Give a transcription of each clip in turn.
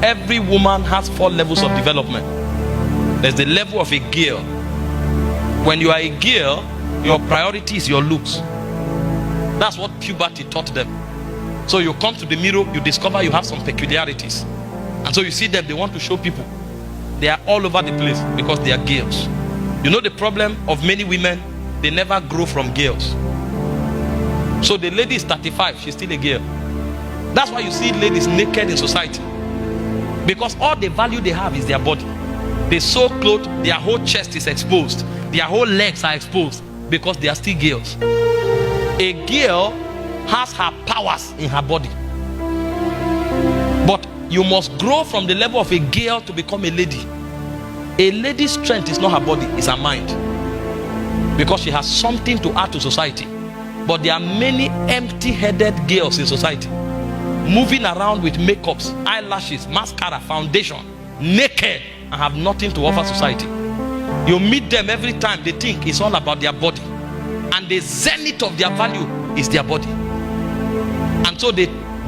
Every woman has 4 levels of development. There's the level of a girl. When you are a girl, your priority is your looks. That's what puberty taught them. So you come to the mirror, you discover you have some peculiarities. And so you see them, they want to show people. They are all over the place because they are girls. You know the problem of many women? They never grow from girls. So the lady is 35, she's still a girl. That's why you see ladies naked in society. Because all the value they have is their body. They sew clothes, their whole chest is exposed. Their whole legs are exposed because they are still girls. A girl has her powers in her body. But you must grow from the level of a girl to become a lady. A lady's strength is not her body, it's her mind. Because she has something to add to society. But there are many empty-headed girls in society, moving around with makeups, eyelashes, mascara, foundation, naked, and have nothing to offer society. You meet them every time, they think it's all about their body. And the zenith of their value is their body. And so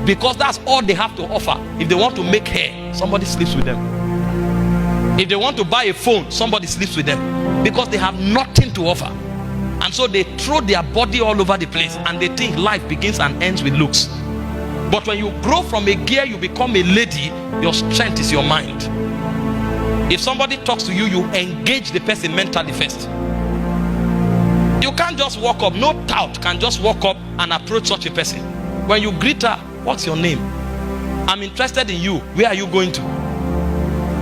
because that's all they have to offer. If they want to make hair, somebody sleeps with them. If they want to buy a phone, somebody sleeps with them. Because they have nothing to offer. And so they throw their body all over the place, and they think life begins and ends with looks. But when you grow from a girl, you become a lady, your strength is your mind. If somebody talks to you, you engage the person mentally first. You can't just walk up, no tout can just walk up and approach such a person. When you greet her, what's your name? I'm interested in you. Where are you going to?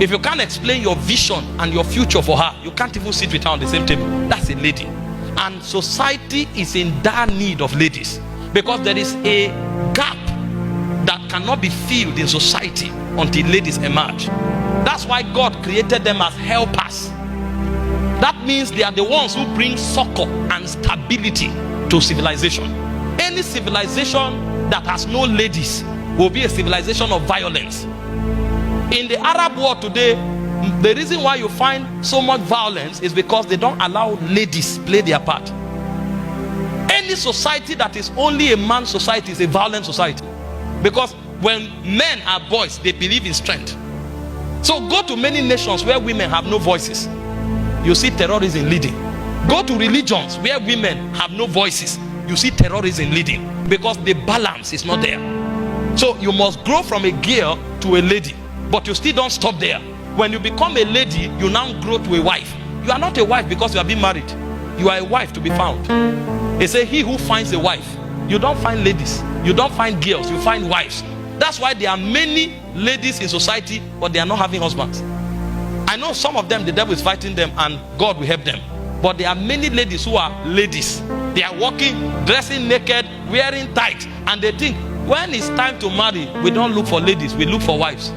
If you can't explain your vision and your future for her, you can't even sit with her on the same table. That's a lady. And society is in dire need of ladies, because there is a gap that cannot be filled in society until ladies emerge. That's why God created them as helpers. That means they are the ones who bring succor and stability to civilization. Any civilization that has no ladies will be a civilization of violence. In the Arab world today, the reason why you find so much violence is because they don't allow ladies play their part. Any society that is only a man's society is a violent society. Because when men are boys, they believe in strength. So go to many nations where women have no voices. You see terrorism leading. Go to religions where women have no voices. You see terrorism leading. Because the balance is not there. So you must grow from a girl to a lady. But you still don't stop there. When you become a lady, you now grow to a wife. You are not a wife because you are being married. You are a wife to be found. They say he who finds a wife. You don't find ladies. You don't find girls. You find wives. That's why there are many ladies in society, but they are not having husbands. I know some of them, the devil is fighting them and God will help them. But there are many ladies who are ladies. They are walking, dressing naked, wearing tight. And they think, when it's time to marry, we don't look for ladies, we look for wives.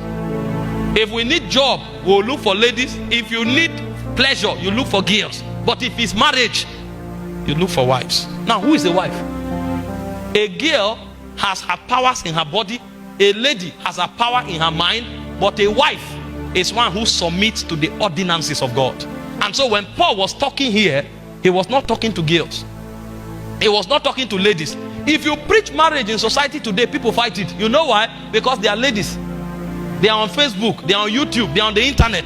If we need job, we'll look for ladies. If you need pleasure, you look for girls. But if it's marriage, you look for wives. Now, who is a wife? A girl has her powers in her body. A lady has her power in her mind. But a wife is one who submits to the ordinances of God. And so when Paul was talking here, he was not talking to girls. He was not talking to ladies. If you preach marriage in society today, people fight it. You know why? Because they are ladies. They are on Facebook, they are on YouTube, they are on the internet.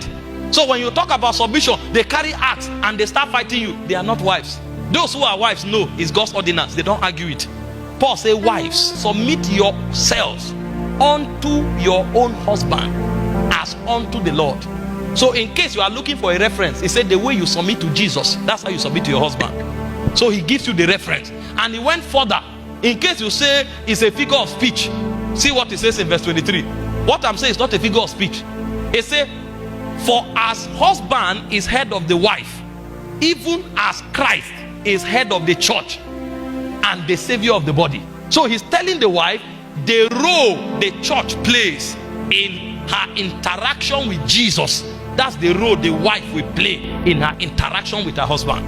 So when you talk about submission, they carry axe and they start fighting you. They are not wives. Those who are wives know it's God's ordinance. They don't argue it. Paul says, wives, submit yourselves unto your own husband as unto the Lord. So in case you are looking for a reference, he said the way you submit to Jesus, that's how you submit to your husband. So he gives you the reference. And he went further. In case you say it's a figure of speech, see what he says in verse 23. What I'm saying is not a figure of speech. It says, for as husband is head of the wife, even as Christ is head of the church and the savior of the body. So he's telling the wife the role the church plays in her interaction with Jesus. That's the role the wife will play in her interaction with her husband.